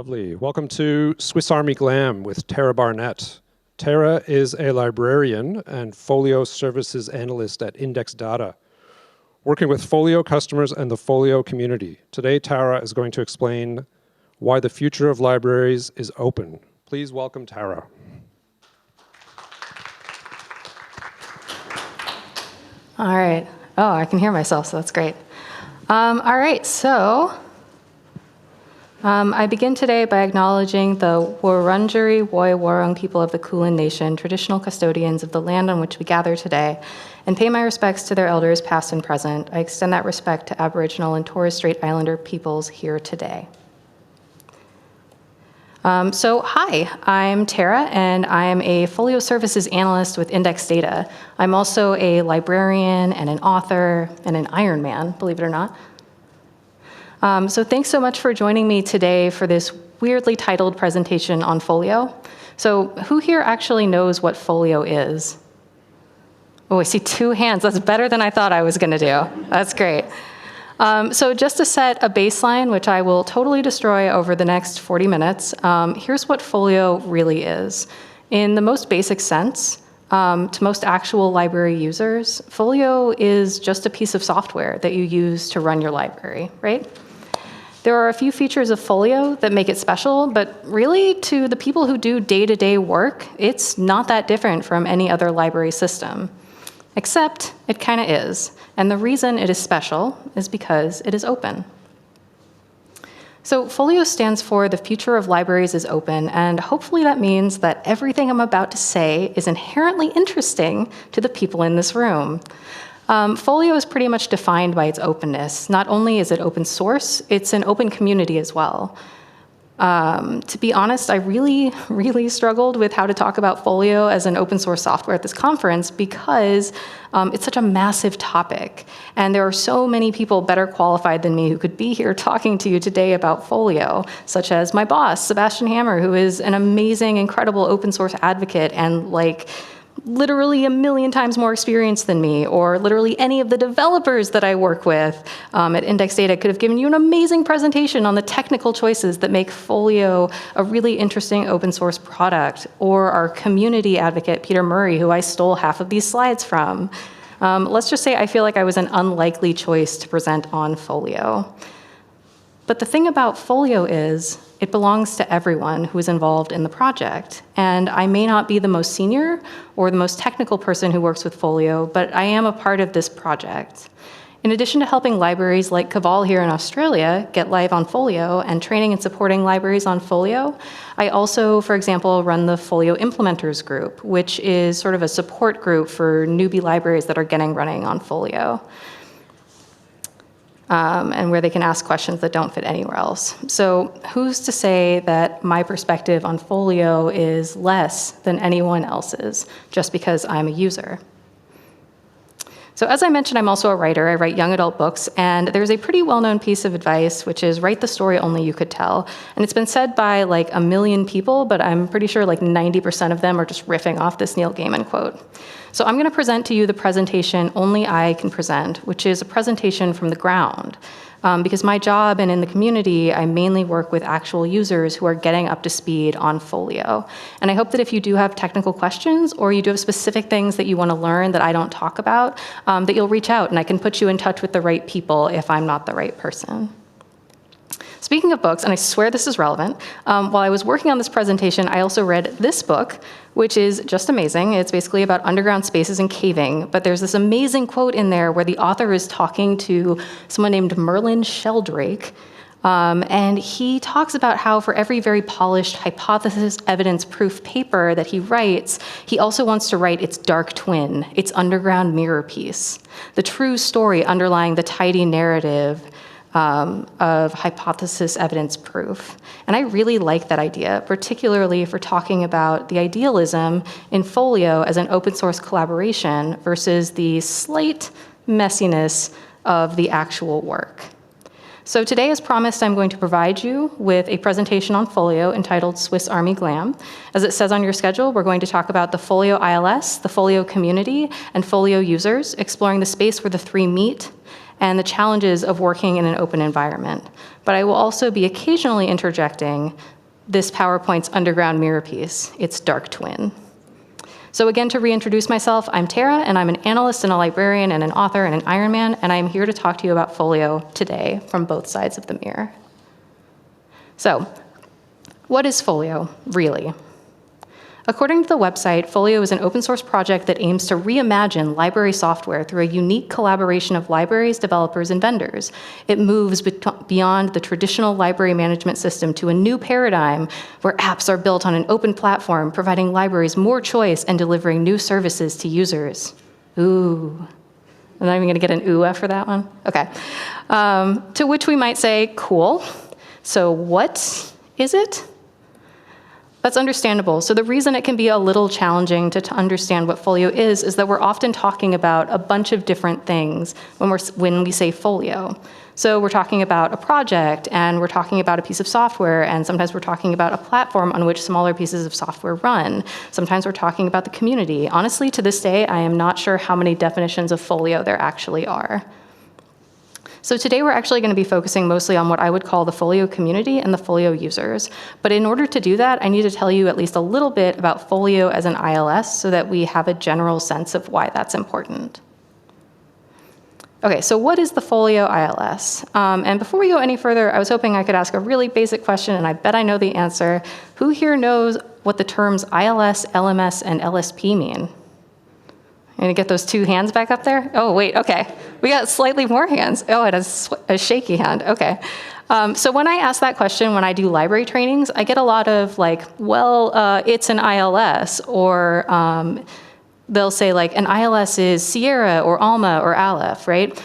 Lovely. Welcome to Swiss Army GLAM with Tara Barnett. Tara is a librarian and FOLIO services analyst at Index Data, working with FOLIO customers and the FOLIO community. Today, Tara is going to explain why the future of libraries is open. Please welcome Tara. All right. Oh, I can hear myself, so that's great. All right, so I begin today by acknowledging the Wurundjeri Woi Wurrung people of the Kulin Nation, traditional custodians of the land on which we gather today, and pay my respects to their elders past and present. I extend that respect to Aboriginal and Torres Strait Islander peoples here today. Hi, I'm Tara, and I'm a FOLIO services analyst with Index Data. I'm also a librarian and an author and an Iron Man, believe it or not. So thanks so much for joining me today for this weirdly titled presentation on FOLIO. So who here actually knows what FOLIO is? Oh, I see 2 hands. That's better than I thought I was going to do. That's great. So just to set a baseline, which I will totally destroy over the next 40 minutes, here's what FOLIO really is. In the most basic sense, to most actual library users, FOLIO is just a piece of software that you use to run your library, right? There are a few features of FOLIO that make it special, but really to the people who do day-to-day work, it's not that different from any other library system. Except it kind of is. And the reason it is special is because it is open. So FOLIO stands for the future of libraries is open, and hopefully that means that everything I'm about to say is inherently interesting to the people in this room. FOLIO is pretty much defined by its openness. Not only is it open source, it's an open community as well. To be honest, I really struggled with how to talk about FOLIO as an open source software at this conference because it's such a massive topic. And there are so many people better qualified than me who could be here talking to you today about FOLIO, such as my boss, Sebastian Hammer, who is an amazing, incredible open source advocate and literally a million times more experienced than me, or literally any of the developers that I work with at Index Data could have given you an amazing presentation on the technical choices that make FOLIO a really interesting open source product, or our community advocate, Peter Murray, who I stole half of these slides from. Let's just say I feel like I was an unlikely choice to present on FOLIO. But the thing about FOLIO is it belongs to everyone who is involved in the project. And I may not be the most senior or the most technical person who works with FOLIO, but I am a part of this project. In addition to helping libraries like CAVAL here in Australia get live on FOLIO and training and supporting libraries on FOLIO, I also, for example, run the FOLIO Implementers Group, which is sort of a support group for newbie libraries that are getting running on FOLIO. And where they can ask questions that don't fit anywhere else. So who's to say that my perspective on FOLIO is less than anyone else's just because I'm a user? So as I mentioned, I'm also a writer. I write young adult books, and there's a pretty well-known piece of advice, which is write the story only you could tell. And it's been said by like 1 million people, but I'm pretty sure like 90% of them are just riffing off this Neil Gaiman quote. So I'm going to present to you the presentation only I can present, which is a presentation from the ground. Because my job and in the community, I mainly work with actual users who are getting up to speed on FOLIO. And I hope that if you do have technical questions or you do have specific things that you want to learn that I don't talk about, that you'll reach out and I can put you in touch with the right people if I'm not the right person. Speaking of books, and I swear this is relevant, while I was working on this presentation, I also read this book, which is just amazing. It's basically about underground spaces and caving, but there's this amazing quote in there where the author is talking to someone named Merlin Sheldrake, and he talks about how for every very polished hypothesis evidence proof paper that he writes, he also wants to write its dark twin, its underground mirror piece, the true story underlying the tidy narrative of hypothesis evidence proof. And I really like that idea, particularly if we're talking about the idealism in FOLIO as an open source collaboration versus the slight messiness of the actual work. So today, as promised, I'm going to provide you with a presentation on FOLIO entitled Swiss Army GLAM. As it says on your schedule, we're going to talk about the FOLIO ILS, the FOLIO community, and FOLIO users, exploring the space where the three meet, and the challenges of working in an open environment. But I will also be occasionally interjecting this PowerPoint's underground mirror piece, its dark twin. So again, to reintroduce myself, I'm Tara, and I'm an analyst and a librarian and an author and an Ironman, and I'm here to talk to you about Folio today from both sides of the mirror. So, what is Folio, really? According to the website, Folio is an open source project that aims to reimagine library software through a unique collaboration of libraries, developers, and vendors. It moves beyond the traditional library management system to a new paradigm where apps are built on an open platform, providing libraries more choice and delivering new services to users. Ooh. I'm not even gonna get an ooh after that one? Okay. To which we might say, cool. So what is it? That's understandable. So the reason it can be a little challenging to understand what Folio is that we're often talking about a bunch of different things when we say Folio. So we're talking about a project, and we're talking about a piece of software, and sometimes we're talking about a platform on which smaller pieces of software run. Sometimes we're talking about the community. Honestly, to this day, I am not sure how many definitions of Folio there actually are. So today we're actually going to be focusing mostly on what I would call the Folio community and the Folio users. But in order to do that, I need to tell you at least a little bit about Folio as an ILS so that we have a general sense of why that's important. Okay, so what is the Folio ILS? And before we go any further, I was hoping I could ask a really basic question, and I bet I know the answer. Who here knows what the terms ILS, LMS, and LSP mean? I'm gonna get those two hands back up there. Oh, wait, okay. We got slightly more hands. Oh, and a shaky hand, okay. So when I ask that question, when I do library trainings, I get a lot of like, well, it's an ILS, or they'll say like, an ILS is Sierra or Alma or Aleph, right?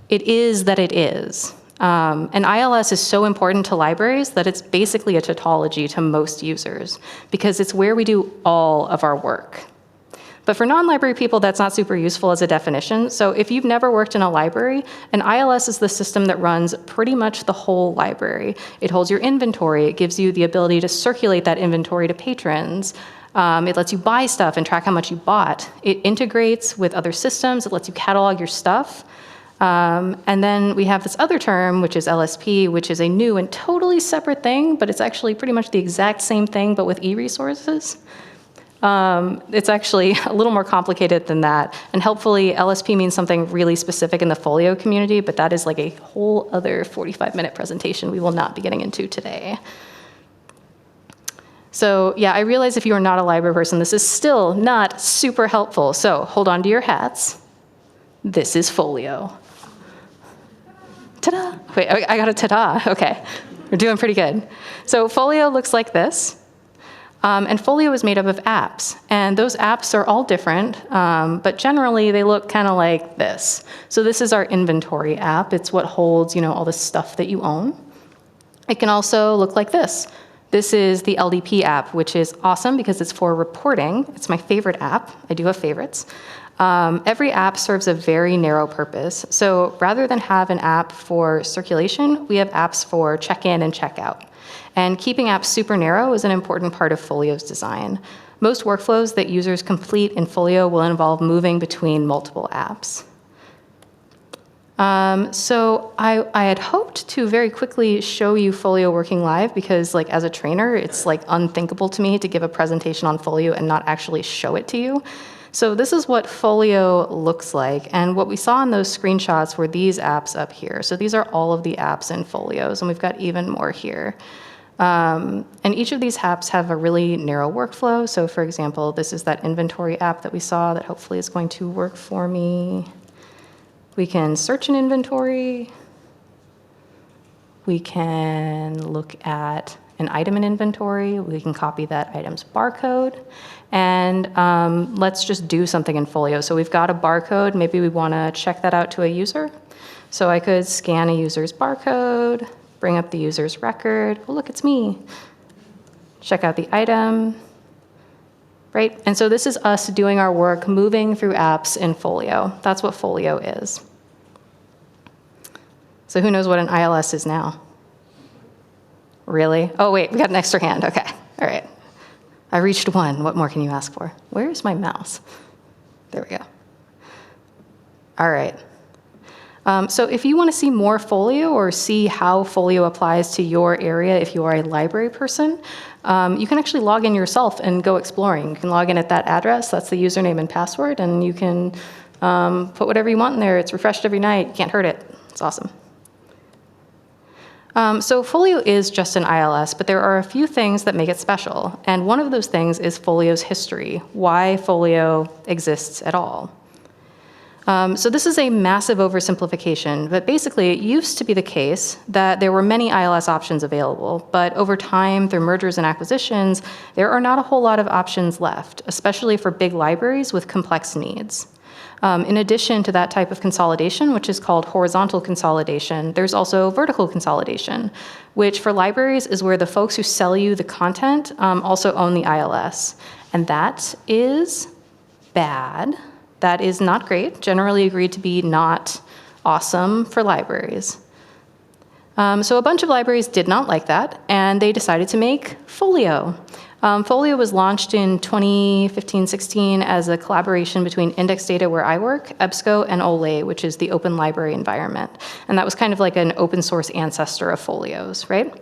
It is that it is. An ILS is so important to libraries that it's basically a tautology to most users because it's where we do all of our work. But for non-library people, that's not super useful as a definition. So if you've never worked in a library, an ILS is the system that runs pretty much the whole library. It holds your inventory. It gives you the ability to circulate that inventory to patrons. It lets you buy stuff and track how much you bought. It integrates with other systems. It lets you catalog your stuff. And then we have this other term, which is LSP, which is a new and totally separate thing, but it's actually pretty much the exact same thing, but with e-resources. It's actually a little more complicated than that. And helpfully, LSP means something really specific in the Folio community, but that is like a whole other 45-minute presentation we will not be getting into today. So yeah, I realize if you are not a library person, this is still not super helpful. So hold on to your hats. This is Folio. Ta-da! Wait, I got a ta-da. Okay, we're doing pretty good. So Folio looks like this. And Folio is made up of apps, and those apps are all different, but generally they look kind of like this. So this is our inventory app. It's what holds, all the stuff that you own. It can also look like this. This is the LDP app, which is awesome because it's for reporting. It's my favorite app. I do have favorites. Every app serves a very narrow purpose. So rather than have an app for circulation, we have apps for check-in and check-out. And keeping apps super narrow is an important part of Folio's design. Most workflows that users complete in Folio will involve moving between multiple apps. So I had hoped to very quickly show you Folio working live because as a trainer, it's unthinkable to me to give a presentation on Folio and not actually show it to you. So this is what Folio looks like. And what we saw in those screenshots were these apps up here. So these are all of the apps in Folios, and we've got even more here. And each of these apps have a really narrow workflow. So for example, this is that inventory app that we saw that hopefully is going to work for me. We can search an inventory. We can look at an item in inventory. We can copy that item's barcode. And let's just do something in Folio. So we've got a barcode. Maybe we want to check that out to a user. So I could scan a user's barcode, bring up the user's record. Oh, look, it's me. Check out the item, right? And so this is us doing our work, moving through apps in Folio. That's what Folio is. So who knows what an ILS is now? Really? Oh, wait, we got an extra hand. Okay, all right. I reached one. What more can you ask for? Where is my mouse? There we go. All right. So if you want to see more Folio or see how Folio applies to your area, if you are a library person, you can actually log in yourself and go exploring. You can log in at that address, that's the username and password, and you can put whatever you want in there. It's refreshed every night, you can't hurt it. It's awesome. So Folio is just an ILS, but there are a few things that make it special. And one of those things is Folio's history, why Folio exists at all. So this is a massive oversimplification, but basically it used to be the case that there were many ILS options available, but over time, through mergers and acquisitions, there are not a whole lot of options left, especially for big libraries with complex needs. In addition to that type of consolidation, which is called horizontal consolidation, there's also vertical consolidation, which for libraries is where the folks who sell you the content also own the ILS. And that is bad. That is not great, generally agreed to be not awesome for libraries. So a bunch of libraries did not like that, and they decided to make Folio. Folio was launched in 2015-16 as a collaboration between Index Data, where I work, EBSCO, and OLE, which is the Open Library Environment. And that was kind of like an open source ancestor of Folios, right?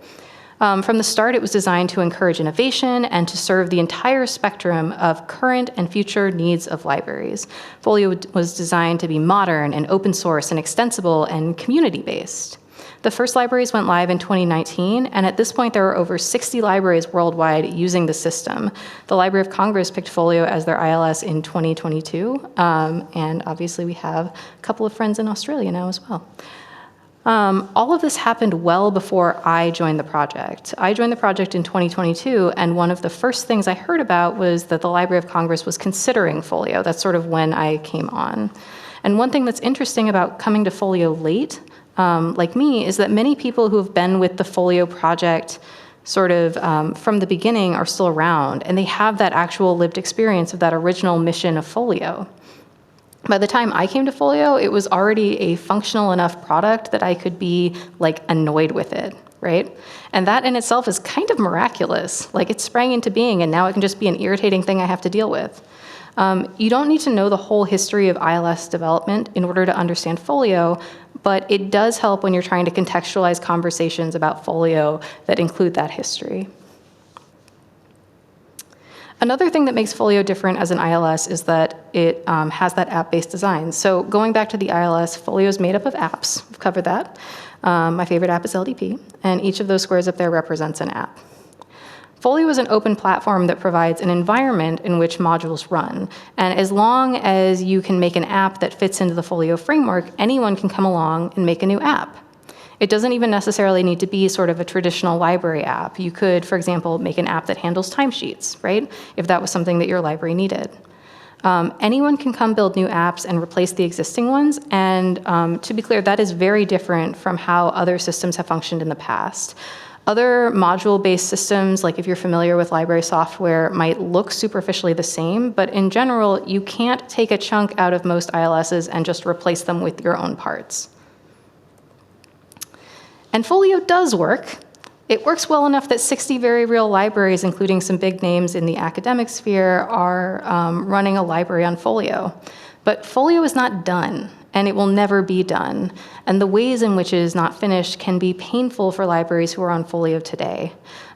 From the start, it was designed to encourage innovation and to serve the entire spectrum of current and future needs of libraries. Folio was designed to be modern and open source and extensible and community-based. The first libraries went live in 2019, and at this point there are over 60 libraries worldwide using the system. The Library of Congress picked Folio as their ILS in 2022, and obviously we have a couple of friends in Australia now as well. All of this happened well before I joined the project. I joined the project in 2022, and one of the first things I heard about was that the Library of Congress was considering Folio. That's sort of when I came on. And one thing that's interesting about coming to Folio late, like me, is that many people who have been with the Folio project sort of from the beginning are still around, and they have that actual lived experience of that original mission of Folio. By the time I came to Folio, it was already a functional enough product that I could be like annoyed with it, right? And that in itself is kind of miraculous. Like it sprang into being and now it can just be an irritating thing I have to deal with. You don't need to know the whole history of ILS development in order to understand Folio, but it does help when you're trying to contextualize conversations about Folio that include that history. Another thing that makes Folio different as an ILS is that it has that app-based design. So going back to the ILS, Folio is made up of apps. We've covered that. My favorite app is LDP, and each of those squares up there represents an app. Folio is an open platform that provides an environment in which modules run. And as long as you can make an app that fits into the Folio framework, anyone can come along and make a new app. It doesn't even necessarily need to be sort of a traditional library app. You could, for example, make an app that handles timesheets, right? If that was something that your library needed. Anyone can come build new apps and replace the existing ones. And to be clear, that is very different from how other systems have functioned in the past. Other module-based systems, like if you're familiar with library software, might look superficially the same, but in general, you can't take a chunk out of most ILSs and just replace them with your own parts. And Folio does work. It works well enough that 60 very real libraries, including some big names in the academic sphere, are running a library on Folio. But Folio is not done, and it will never be done. And the ways in which it is not finished can be painful for libraries who are on Folio today.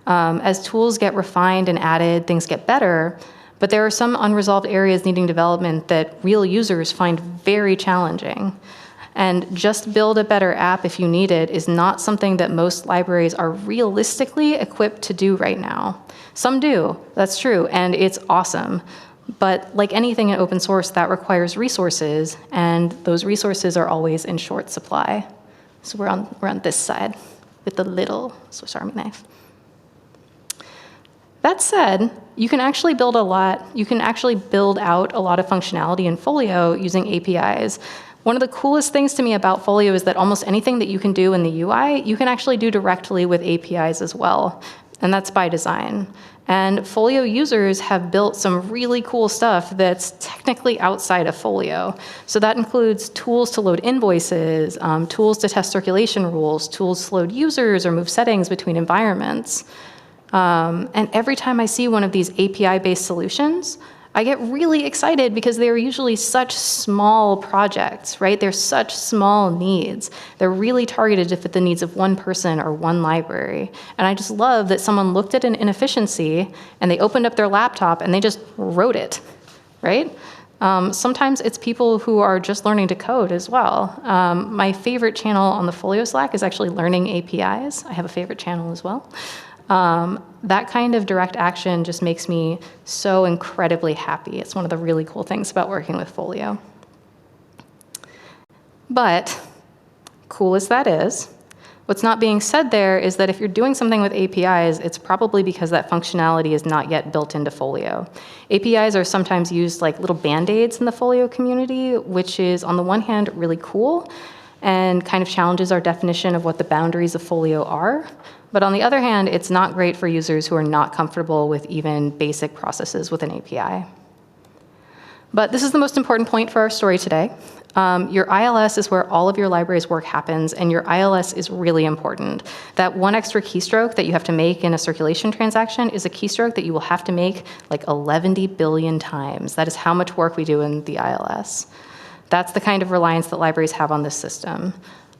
As tools get refined and added, things get better, but there are some unresolved areas needing development that real users find very challenging. And just build a better app if you need it is not something that most libraries are realistically equipped to do right now. Some do, that's true, and it's awesome. But like anything in open source, that requires resources, and those resources are always in short supply. So we're on this side with the little Swiss Army knife. That said, you can actually build out a lot of functionality in Folio using APIs. One of the coolest things to me about Folio is that almost anything that you can do in the UI, you can actually do directly with APIs as well, and that's by design. And Folio users have built some really cool stuff that's technically outside of Folio. So that includes tools to load invoices, tools to test circulation rules, tools to load users or move settings between environments. And every time I see one of these API-based solutions, I get really excited because they're usually such small projects, right? They're such small needs. They're really targeted to fit the needs of one person or one library. And I just love that someone looked at an inefficiency and they opened up their laptop and they just wrote it, right? Sometimes it's people who are just learning to code as well. My favorite channel on the Folio Slack is actually Learning APIs. I have a favorite channel as well. That kind of direct action just makes me so incredibly happy. It's one of the really cool things about working with Folio. But, cool as that is, what's not being said there is that if you're doing something with APIs, it's probably because that functionality is not yet built into Folio. APIs are sometimes used like little band-aids in the Folio community, which is on the one hand really cool and kind of challenges our definition of what the boundaries of Folio are. But on the other hand, it's not great for users who are not comfortable with even basic processes with an API. But this is the most important point for our story today. Your ILS is where all of your library's work happens, and your ILS is really important. That one extra keystroke that you have to make in a circulation transaction is a keystroke that you will have to make like 11 billion times. That is how much work we do in the ILS. That's the kind of reliance that libraries have on this system.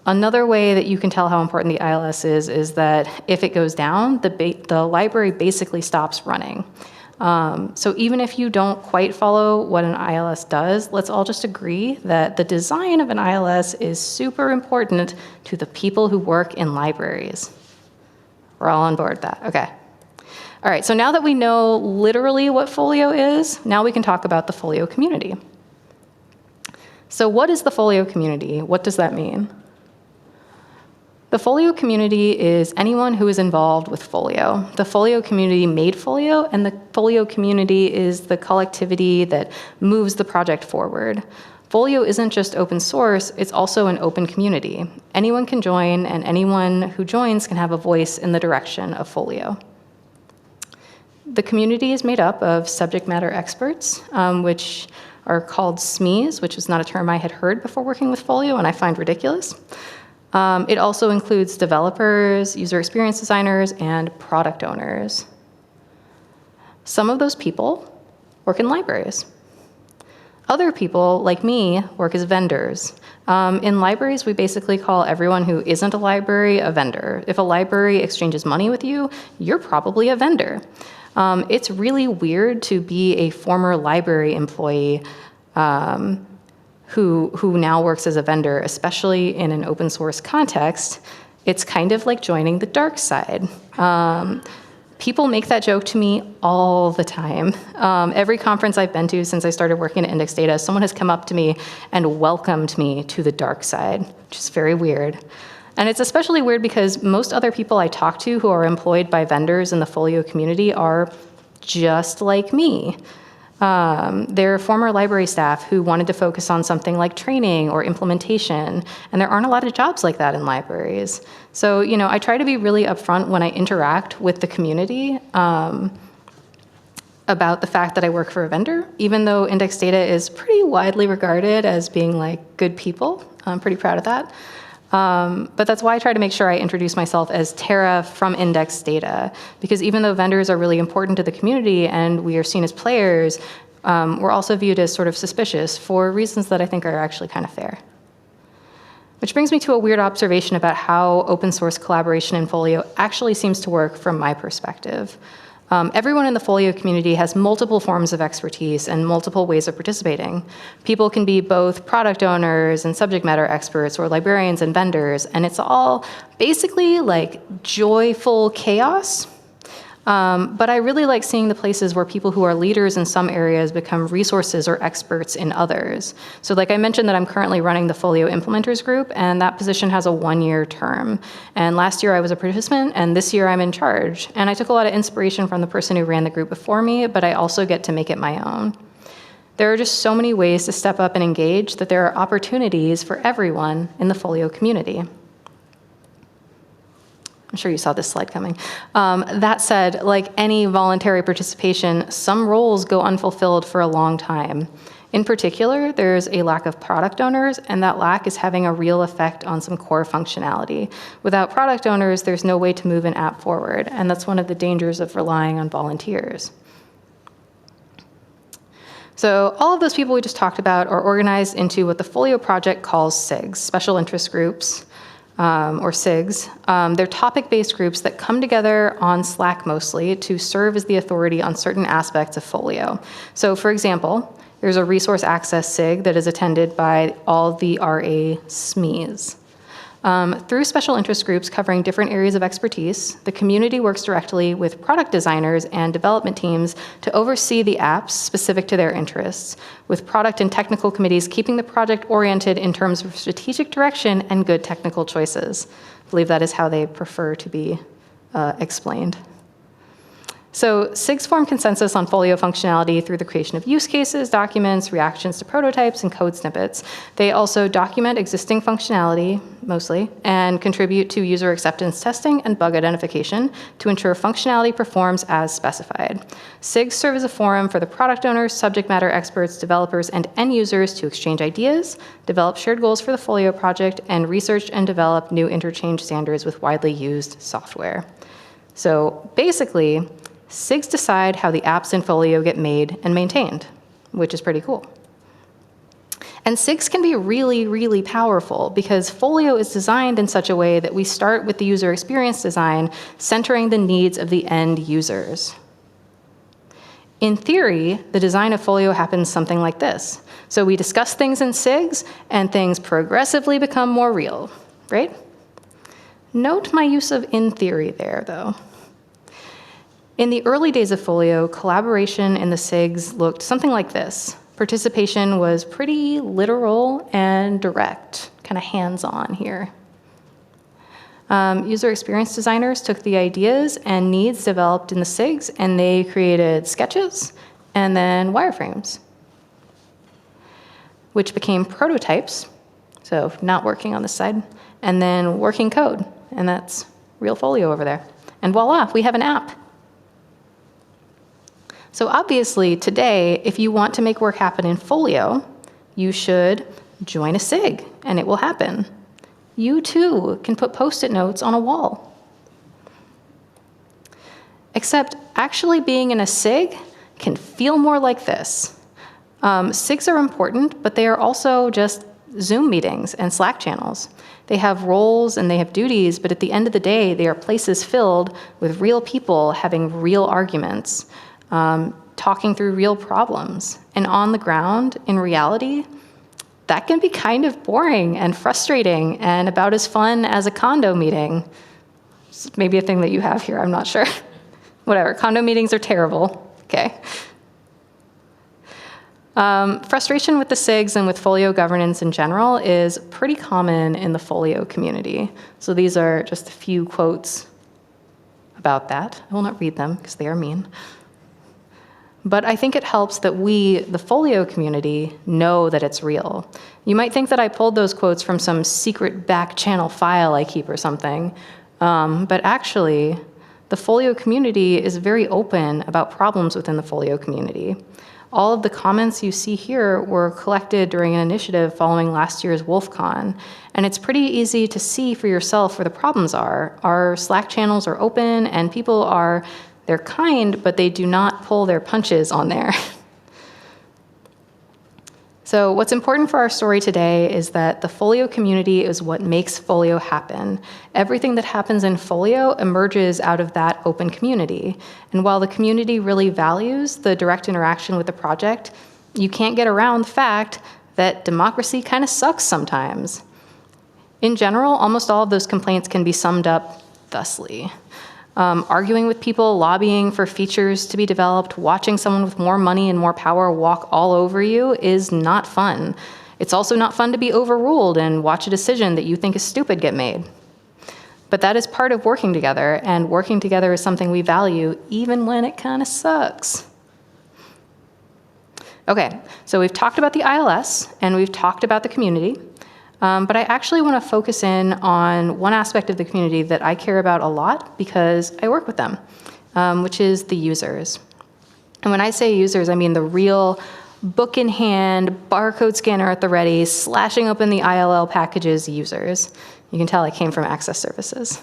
Another way that you can tell how important the ILS is that if it goes down, the library basically stops running. So even if you don't quite follow what an ILS does, let's all just agree that the design of an ILS is super important to the people who work in libraries. We're all on board with that, okay. All right, so now that we know literally what Folio is, now we can talk about the Folio community. So what is the Folio community? What does that mean? The Folio community is anyone who is involved with Folio. The Folio community made Folio, and the Folio community is the collectivity that moves the project forward. Folio isn't just open source, it's also an open community. Anyone can join, and anyone who joins can have a voice in the direction of Folio. The community is made up of subject matter experts, which are called SMEs, which is not a term I had heard before working with Folio, and I find ridiculous. It also includes developers, user experience designers, and product owners. Some of those people work in libraries. Other people, like me, work as vendors. In libraries, we basically call everyone who isn't a library a vendor. If a library exchanges money with you, you're probably a vendor. It's really weird to be a former library employee who now works as a vendor, especially in an open source context. It's kind of like joining the dark side. People make that joke to me all the time. Every conference I've been to since I started working at Index Data, someone has come up to me and welcomed me to the dark side, which is very weird. And it's especially weird because most other people I talk to who are employed by vendors in the Folio community are just like me. They're former library staff who wanted to focus on something like training or implementation, and there aren't a lot of jobs like that in libraries. So, I try to be really upfront when I interact with the community about the fact that I work for a vendor, even though Index Data is pretty widely regarded as being like good people. I'm pretty proud of that. But that's why I try to make sure I introduce myself as Tara from Index Data, because even though vendors are really important to the community and we are seen as players, we're also viewed as sort of suspicious for reasons that I think are actually kind of fair. Which brings me to a weird observation about how open source collaboration in Folio actually seems to work from my perspective. Everyone in the Folio community has multiple forms of expertise and multiple ways of participating. People can be both product owners and subject matter experts or librarians and vendors, and it's all basically like joyful chaos. But I really like seeing the places where people who are leaders in some areas become resources or experts in others. So like I mentioned that I'm currently running the Folio Implementers Group, and that position has a 1-year term. And last year I was a participant, and this year I'm in charge. And I took a lot of inspiration from the person who ran the group before me, but I also get to make it my own. There are just so many ways to step up and engage that there are opportunities for everyone in the Folio community. I'm sure you saw this slide coming. That said, like any voluntary participation, some roles go unfulfilled for a long time. In particular, there's a lack of product owners, and that lack is having a real effect on some core functionality. Without product owners, there's no way to move an app forward, and that's one of the dangers of relying on volunteers. So all of those people we just talked about are organized into what the FOLIO project calls SIGs, special interest groups, or SIGs. They're topic-based groups that come together on Slack mostly to serve as the authority on certain aspects of FOLIO. So for example, there's a resource access SIG that is attended by all the RA SMEs. Through special interest groups covering different areas of expertise, the community works directly with product designers and development teams to oversee the apps specific to their interests, with product and technical committees keeping the project oriented in terms of strategic direction and good technical choices. I believe that is how they prefer to be explained. So SIGs form consensus on FOLIO functionality through the creation of use cases, documents, reactions to prototypes, and code snippets. They also document existing functionality, mostly, and contribute to user acceptance testing and bug identification to ensure functionality performs as specified. SIGs serve as a forum for the product owners, subject matter experts, developers, and end users to exchange ideas, develop shared goals for the FOLIO project, and research and develop new interchange standards with widely used software. So basically, SIGs decide how the apps in FOLIO get made and maintained, which is pretty cool. And SIGs can be really, really powerful because FOLIO is designed in such a way that we start with the user experience design, centering the needs of the end users. In theory, the design of FOLIO happens something like this. So we discuss things in SIGs, and things progressively become more real, right? Note my use of "in theory" there, though. In the early days of FOLIO, collaboration in the SIGs looked something like this. Participation was pretty literal and direct, kind of hands-on here. User experience designers took the ideas and needs developed in the SIGs, and they created sketches and then wireframes, which became prototypes, so not working on this side, and then working code, and that's real FOLIO over there. And voila, we have an app. So obviously, today, if you want to make work happen in FOLIO, you should join a SIG, and it will happen. You, too, can put Post-it notes on a wall. Except actually being in a SIG can feel more like this. SIGs are important, but they are also just Zoom meetings and Slack channels. They have roles and they have duties, but at the end of the day, they are places filled with real people having real arguments, talking through real problems. And on the ground, in reality, that can be kind of boring and frustrating and about as fun as a condo meeting. It's maybe a thing that you have here, I'm not sure. Whatever, condo meetings are terrible, okay. Frustration with the SIGs and with FOLIO governance in general is pretty common in the FOLIO community. So these are just a few quotes about that. I will not read them because they are mean. But I think it helps that we, the FOLIO community, know that it's real. You might think that I pulled those quotes from some secret back channel file I keep or something, but actually, the FOLIO community is very open about problems within the FOLIO community. All of the comments you see here were collected during an initiative following last year's WolfCon, and it's pretty easy to see for yourself where the problems are. Our Slack channels are open, and people are they're kind, but they do not pull their punches on there. So what's important for our story today is that the FOLIO community is what makes FOLIO happen. Everything that happens in FOLIO emerges out of that open community. And while the community really values the direct interaction with the project, you can't get around the fact that democracy kind of sucks sometimes. In general, almost all of those complaints can be summed up thusly. Arguing with people, lobbying for features to be developed, watching someone with more money and more power walk all over you is not fun. It's also not fun to be overruled and watch a decision that you think is stupid get made. But that is part of working together, and working together is something we value even when it kind of sucks. Okay, so we've talked about the ILS, and we've talked about the community. But I actually want to focus in on one aspect of the community that I care about a lot because I work with them, which is the users. And when I say users, I mean the real book in hand, barcode scanner at the ready, slashing open the ILL packages users. You can tell I came from Access Services.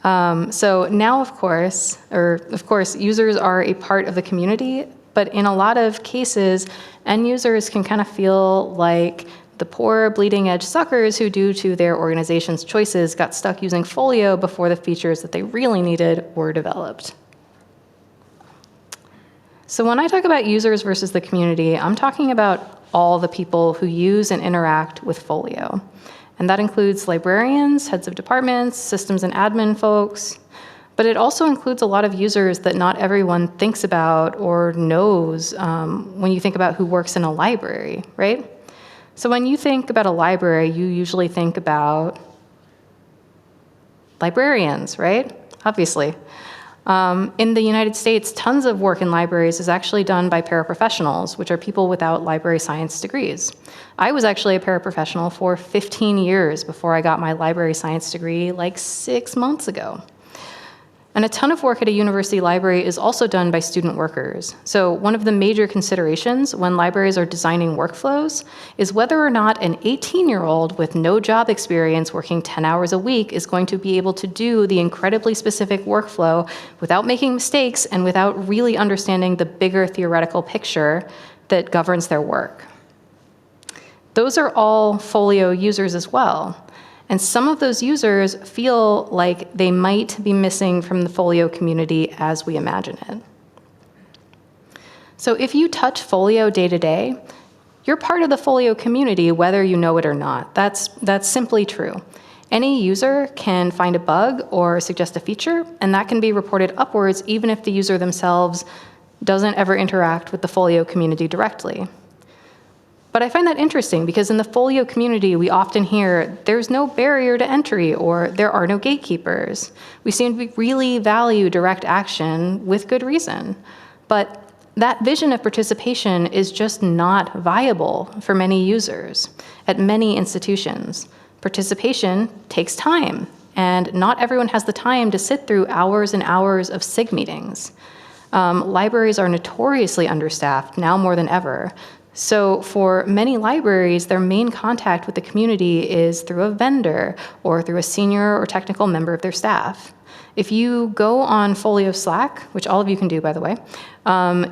So now, of course, users are a part of the community But in a lot of cases, end users can kind of feel like the poor bleeding edge suckers who, due to their organization's choices, got stuck using Folio before the features that they really needed were developed. So when I talk about users versus the community, I'm talking about all the people who use and interact with Folio. And that includes librarians, heads of departments, systems and admin folks. But it also includes a lot of users that not everyone thinks about or knows when you think about who works in a library, right? So when you think about a library, you usually think about librarians, right? Obviously. In the United States, tons of work in libraries is actually done by paraprofessionals, which are people without library science degrees. I was actually a paraprofessional for 15 years before I got my library science degree like 6 months ago. And a ton of work at a university library is also done by student workers. So one of the major considerations when libraries are designing workflows is whether or not an 18-year-old with no job experience working 10 hours a week is going to be able to do the incredibly specific workflow without making mistakes and without really understanding the bigger theoretical picture that governs their work. Those are all Folio users as well. And some of those users feel like they might be missing from the Folio community as we imagine it. So if you touch Folio day to day, you're part of the Folio community whether you know it or not. That's simply true. Any user can find a bug or suggest a feature, and that can be reported upwards even if the user themselves doesn't ever interact with the Folio community directly. But I find that interesting because in the Folio community, we often hear there's no barrier to entry or there are no gatekeepers. We seem to really value direct action with good reason. But that vision of participation is just not viable for many users at many institutions. Participation takes time, and not everyone has the time to sit through hours and hours of SIG meetings. Libraries are notoriously understaffed now more than ever. So for many libraries, their main contact with the community is through a vendor or through a senior or technical member of their staff. If you go on Folio Slack, which all of you can do, by the way,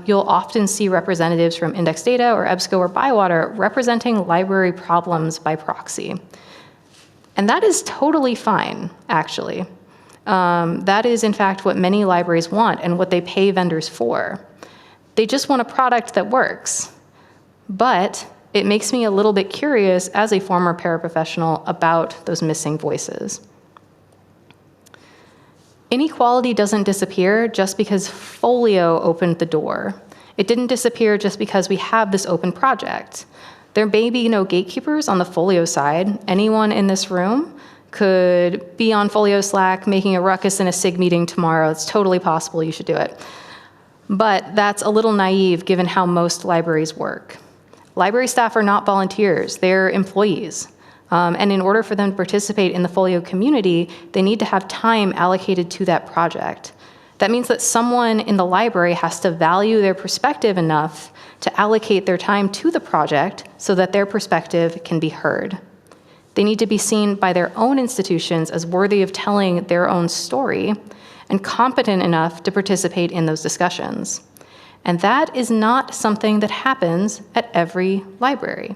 you'll often see representatives from Index Data or EBSCO or Bywater representing library problems by proxy. And that is totally fine, actually. That is, in fact, what many libraries want and what they pay vendors for. They just want a product that works. But it makes me a little bit curious as a former paraprofessional about those missing voices. Inequality doesn't disappear just because Folio opened the door. It didn't disappear just because we have this open project. There may be no gatekeepers on the Folio side. Anyone in this room could be on Folio Slack making a ruckus in a SIG meeting tomorrow. It's totally possible. You should do it. But that's a little naive given how most libraries work. Library staff are not volunteers, they're employees. And in order for them to participate in the Folio community, they need to have time allocated to that project. That means that someone in the library has to value their perspective enough to allocate their time to the project so that their perspective can be heard. They need to be seen by their own institutions as worthy of telling their own story and competent enough to participate in those discussions. And that is not something that happens at every library.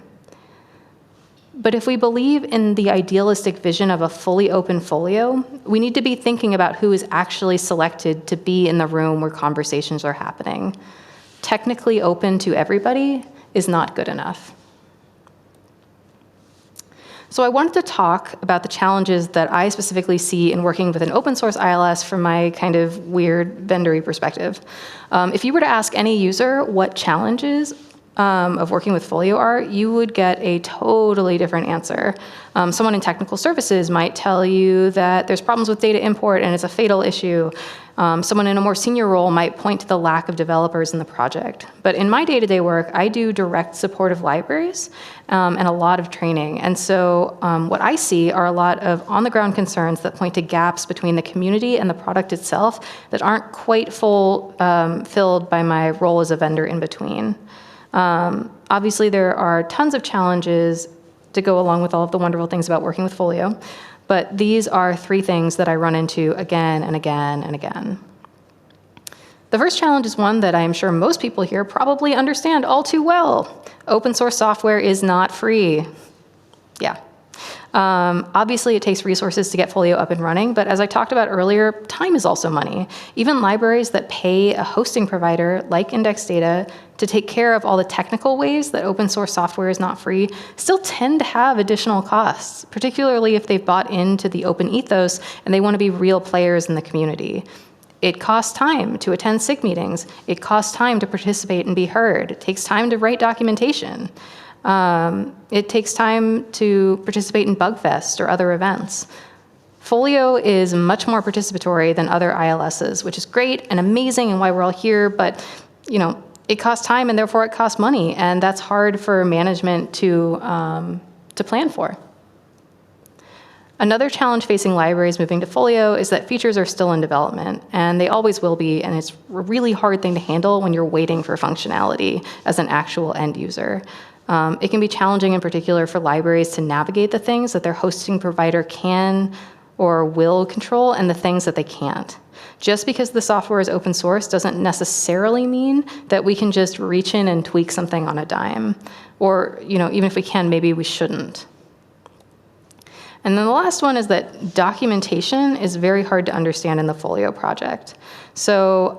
But if we believe in the idealistic vision of a fully open Folio, we need to be thinking about who is actually selected to be in the room where conversations are happening. Technically open to everybody is not good enough. So I wanted to talk about the challenges that I specifically see in working with an open source ILS from my kind of weird vendor-y perspective. If you were to ask any user what challenges of working with Folio are, you would get a totally different answer. Someone in technical services might tell you that there's problems with data import and it's a fatal issue. Someone in a more senior role might point to the lack of developers in the project. But in my day-to-day work, I do direct support of libraries and a lot of training. And so what I see are a lot of on-the-ground concerns that point to gaps between the community and the product itself that aren't quite filled by my role as a vendor in between. Obviously, there are tons of challenges to go along with all of the wonderful things about working with Folio, but these are 3 things that I run into again and again and again. The The first challenge is one that I am sure most people here probably understand all too well. Open source software is not free. Yeah. Obviously, it takes resources to get Folio up and running, but as I talked about earlier, time is also money. Even libraries that pay a hosting provider like Index Data to take care of all the technical ways that open source software is not free still tend to have additional costs, particularly if they've bought into the open ethos and they want to be real players in the community. It costs time to attend SIG meetings. It costs time to participate and be heard. It takes time to write documentation. It takes time to participate in Bugfest or other events. Folio is much more participatory than other ILSs, which is great and amazing and why we're all here, but it costs time and therefore it costs money, and that's hard for management to plan for. Another challenge facing libraries moving to Folio is that features are still in development, and they always will be, and it's a really hard thing to handle when you're waiting for functionality as an actual end user. It can be challenging in particular for libraries to navigate the things that their hosting provider can or will control and the things that they can't. Just because the software is open source doesn't necessarily mean that we can just reach in and tweak something on a dime. Or, even if we can, maybe we shouldn't. And then the last one is that documentation is very hard to understand in the Folio project. So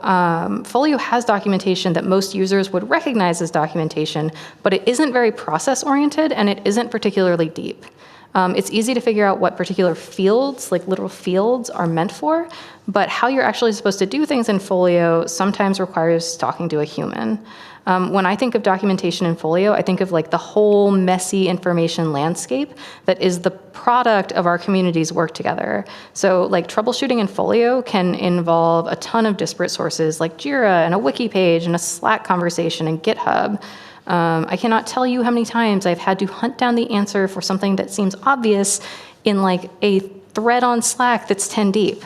Folio has documentation that most users would recognize as documentation, but it isn't very process-oriented and it isn't particularly deep. It's easy to figure out what particular fields, like literal fields, are meant for, but how you're actually supposed to do things in Folio sometimes requires talking to a human. When I think of documentation in Folio, I think of the whole messy information landscape that is the product of our community's work together. So troubleshooting in Folio can involve a ton of disparate sources like Jira and a wiki page and a Slack conversation and GitHub. I cannot tell you how many times I've had to hunt down the answer for something that seems obvious in a thread on Slack that's 10 deep.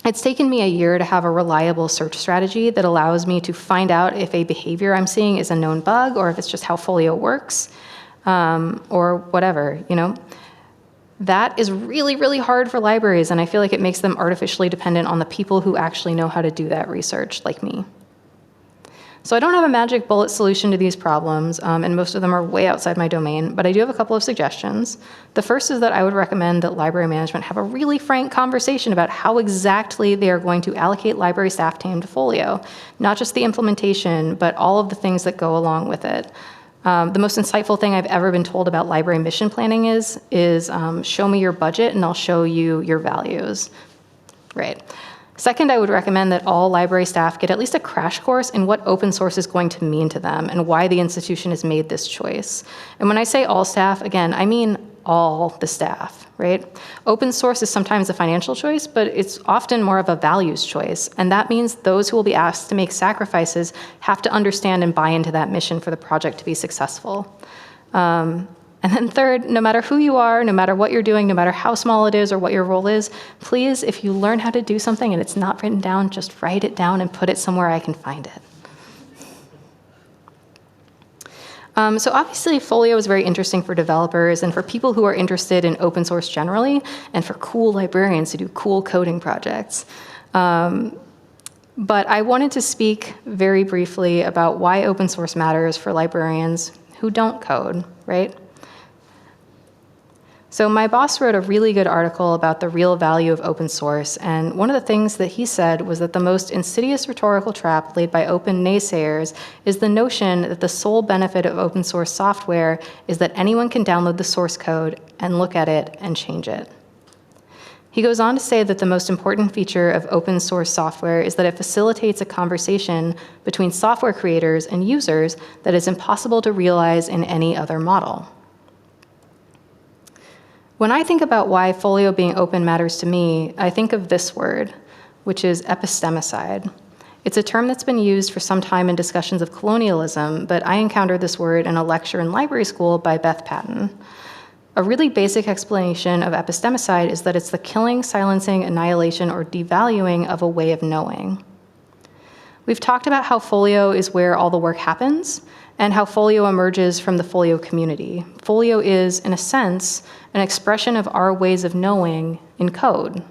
It's taken me a year to have a reliable search strategy that allows me to find out if a behavior I'm seeing is a known bug or if it's just how Folio works, or whatever, That is really, really hard for libraries, and I feel like it makes them artificially dependent on the people who actually know how to do that research, like me. So I don't have a magic bullet solution to these problems, and most of them are way outside my domain, but I do have a couple of suggestions. The first is that I would recommend that library management have a really frank conversation about how exactly they are going to allocate library staff time to Folio, not just the implementation, but all of the things that go along with it. The most insightful thing I've ever been told about library mission planning is show me your budget and I'll show you your values. Right. Second, I would recommend that all library staff get at least a crash course in what open source is going to mean to them and why the institution has made this choice. And when I say all staff, again, I mean all the staff, right? Open source is sometimes a financial choice, but it's often more of a values choice. And that means those who will be asked to make sacrifices have to understand and buy into that mission for the project to be successful. And then third, no matter who you are, no matter what you're doing, no matter how small it is or what your role is, please, if you learn how to do something and it's not written down, just write it down and put it somewhere I can find it. So obviously, Folio is very interesting for developers and for people who are interested in open source generally, and for cool librarians who do cool coding projects. But I wanted to speak very briefly about why open source matters for librarians who don't code, right? So my boss wrote a really good article about the real value of open source, and one of the things that he said was that the most insidious rhetorical trap laid by open naysayers is the notion that the sole benefit of open source software is that anyone can download the source code and look at it and change it. He goes on to say that the most important feature of open source software is that it facilitates a conversation between software creators and users that is impossible to realize in any other model. When I think about why Folio being open matters to me, I think of this word, which is epistemicide. It's a term that's been used for some time in discussions of colonialism, but I encountered this word in a lecture in library school by Beth Patton. A really basic explanation of epistemicide is that it's the killing, silencing, annihilation, or devaluing of a way of knowing. We've talked about how Folio is where all the work happens, and how Folio emerges from the Folio community. Folio is, in a sense, an expression of our ways of knowing in code.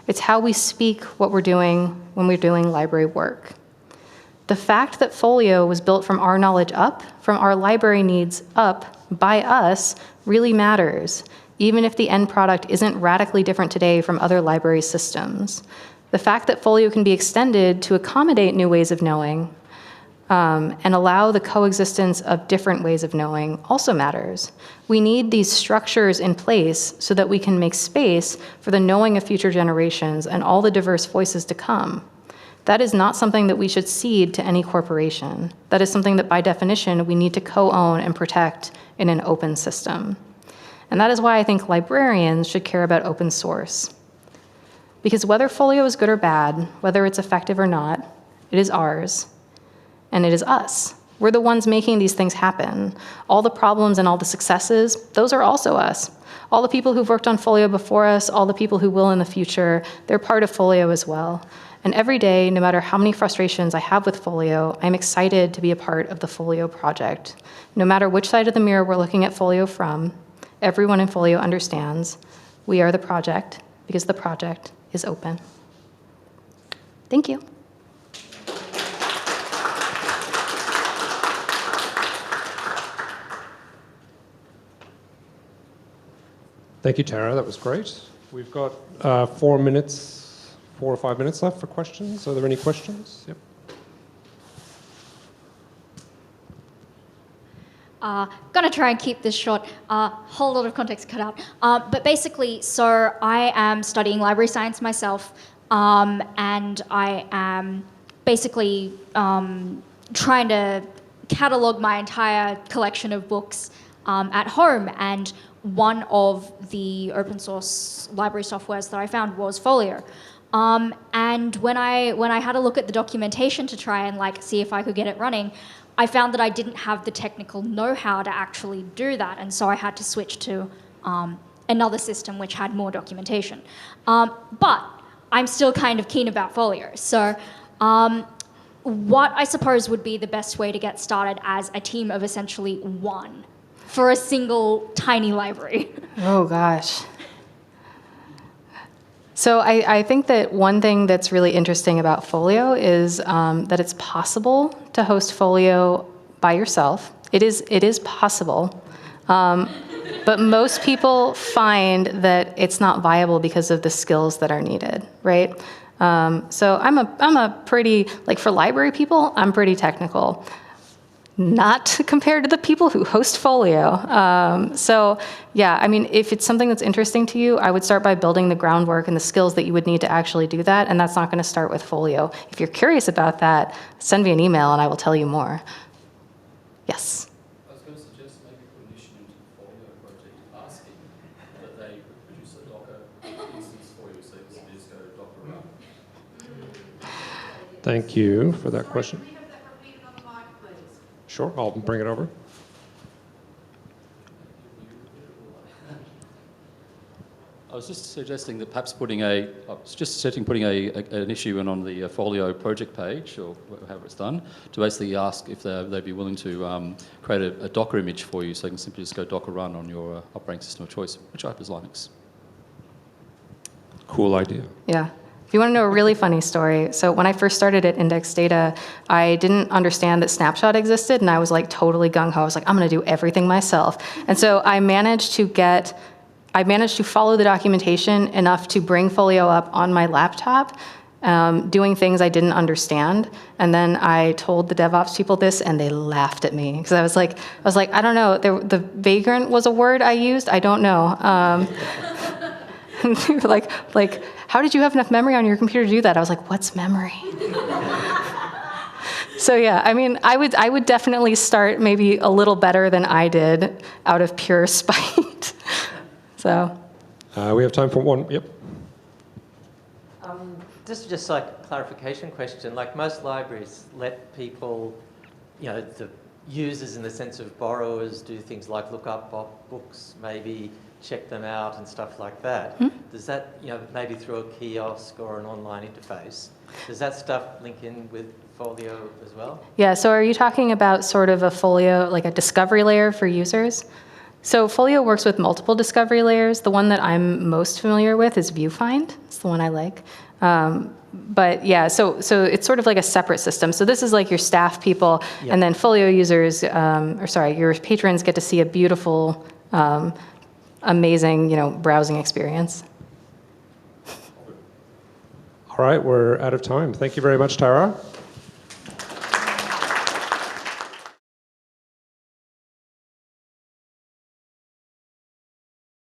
It's how we speak what we're doing when we're doing library work. The fact that Folio was built from our knowledge up, from our library needs up, by us, really matters, even if the end product isn't radically different today from other library systems. The fact that Folio can be extended to accommodate new ways of knowing and allow the coexistence of different ways of knowing also matters. We need these structures in place so that we can make space for the knowing of future generations and all the diverse voices to come. That is not something that we should cede to any corporation. That is something that by definition we need to co-own and protect in an open system. And that is why I think librarians should care about open source. Because whether Folio is good or bad, whether it's effective or not, it is ours, and it is us. We're the ones making these things happen. All the problems and all the successes, those are also us. All the people who've worked on Folio before us, all the people who will in the future, they're part of Folio as well. And every day, no matter how many frustrations I have with Folio, I'm excited to be a part of the Folio project. No matter which side of the mirror we're looking at Folio from, everyone in Folio understands we are the project because the project is open. Thank you. Thank you, Tara. That was great. We've got 4 or 5 minutes left for questions. Are there any questions? Yep. Gonna try and keep this short. Whole lot of context cut out. But basically, so I am studying library science myself, and I am basically trying to catalog my entire collection of books at home. And one of the open source library softwares that I found was Folio. And when I had a look at the documentation to try and see if I could get it running, I found that I didn't have the technical know-how to actually do that, and so I had to switch to another system which had more documentation. But I'm still kind of keen about Folio. So what I suppose would be the best way to get started as a team of essentially one for a single tiny library? Oh, gosh. So I think that one thing that's really interesting about Folio is that it's possible to host Folio by yourself. It is possible, but most people find that it's not viable because of the skills that are needed, right? So I'm a pretty, for library people, I'm pretty technical. Not compared to the people who host Folio. So yeah, I mean, if it's something that's interesting to you, I would start by building the groundwork and the skills that you would need to actually do that, and that's not going to start with Folio. If you're curious about that, send me an email and I will tell you more. Yes? I was going to suggest maybe put an issue into the Folio project asking that they produce a Docker instance for you so you can just go Docker run. Thank you for that question. Sure, I'll bring it over. I was just suggesting that perhaps putting an issue in on the Folio project page, or however it's done, to basically ask if they'd be willing to create a Docker image for you, so you can simply just go Docker run on your operating system of choice, which I hope is Linux. Cool idea. Yeah. If you want to know a really funny story, so when I first started at Index Data, I didn't understand that Snapshot existed, and I was totally gung-ho. I was like, I'm going to do everything myself. And so I managed to follow the documentation enough to bring Folio up on my laptop, doing things I didn't understand. And then I told the DevOps people this, and they laughed at me because I was like, I don't know. The vagrant was a word I used. I don't know. And they were like, how did you have enough memory on your computer to do that? I was like, what's memory? So yeah, I mean, I would definitely start maybe a little better than I did out of pure spite. So. We have time for one. Yep. This is just a clarification question. Most libraries let people, the users in the sense of borrowers, do things like look up books, maybe check them out and stuff like that. Mm-hmm. Does that, maybe through a kiosk or an online interface, does that stuff link in with Folio as well? Yeah, so are you talking about sort of a Folio, like a discovery layer for users? So Folio works with multiple discovery layers. The one that I'm most familiar with is Viewfind. It's the one I like. But yeah, so it's sort of like a separate system. So this is like your staff people, Yep. and then Folio users, your patrons get to see a beautiful, amazing, browsing experience. All right, we're out of time. Thank you very much, Tara.